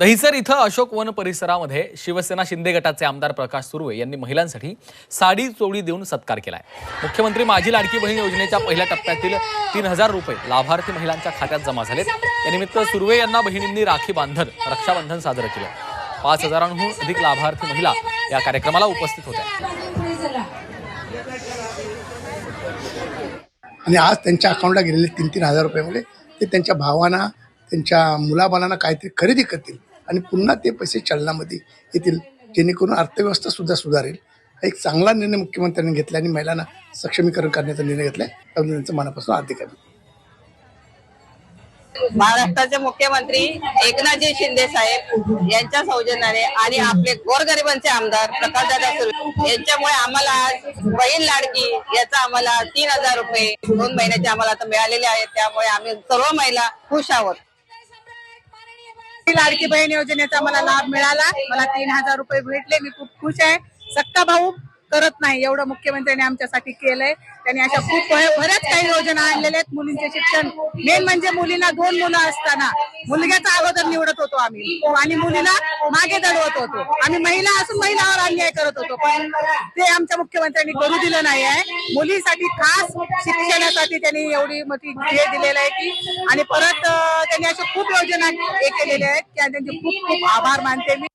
दहिसर इथं अशोक वन परिसरामध्ये शिवसेना शिंदे गटाचे आमदार प्रकाश सुर्वे यांनी महिलांसाठी साडी चोळी देऊन सत्कार केलाय। मुख्यमंत्री माझी लाडकी बहीण योजनेच्या पहिल्या टप्प्यातील 3000 रुपये लाभार्थी महिलांच्या खात्यात जमा झालेत। यानिमित्त सुर्वे यांना बहिणींनी राखी बांधत रक्षाबंधन साजरं केलं। 5000हून अधिक लाभार्थी महिला या कार्यक्रमाला उपस्थित होत्या। आणि आज त्यांच्या अकाउंटला गेलेले 3-3 हजार रुपयामुळे ते त्यांच्या भावांना त्यांच्या मुलाबाळांना काहीतरी खरेदी करतील आणि पुन्हा ते पैसे चलनामध्ये येतील, जेणेकरून अर्थव्यवस्था सुद्धा सुधारेल। एक चांगला निर्णय मुख्यमंत्र्यांनी घेतला आणि महिलांना सक्षमीकरण करण्याचा निर्णय घेतलाय, त्यामुळे त्यांचं मनापासून हार्दिक अभिनंदन। महाराष्ट्राचे मुख्यमंत्री एकनाथजी शिंदे साहेब यांच्या सौजन्याने आणि आपले गोरगरिबांचे आमदार प्रकाशदादा सुर्वे यांच्यामुळे आम्हाला आज बहीण लाडकी याचा आम्हाला 3000 रुपये 2 महिन्याचे आम्हाला आता मिळालेले आहेत। त्यामुळे आम्ही सर्व महिला खुश आहोत। लाडकी बहीण योजनेचा मला लाभ मिळाला, मला 3000 रुपये भेटले। मी खूप खुश आहे। सक्का भाऊ करत नाही एवढं मुख्यमंत्र्यांनी आमच्यासाठी केलंय। त्यांनी अशा खूप बऱ्याच काही योजना आणलेल्या आहेत। मुलींचे शिक्षण, मेन म्हणजे मुलींना 2 मुलं असताना मुलग्याचा अगोदर निवडत होतो आम्ही आणि मुलीला मागे दडवत होतो। आम्ही महिला असून महिलावर अन्याय करत होतो, पण ते आमच्या मुख्यमंत्र्यांनी करू दिलं नाही आहे। मुलीसाठी खास शिक्षणासाठी त्यांनी एवढी मोठी हे दिलेलं आहे की, आणि परत त्यांनी अशा खूप योजना हे केलेल्या आहेत की त्यांचे खूप खूप आभार मानते मी।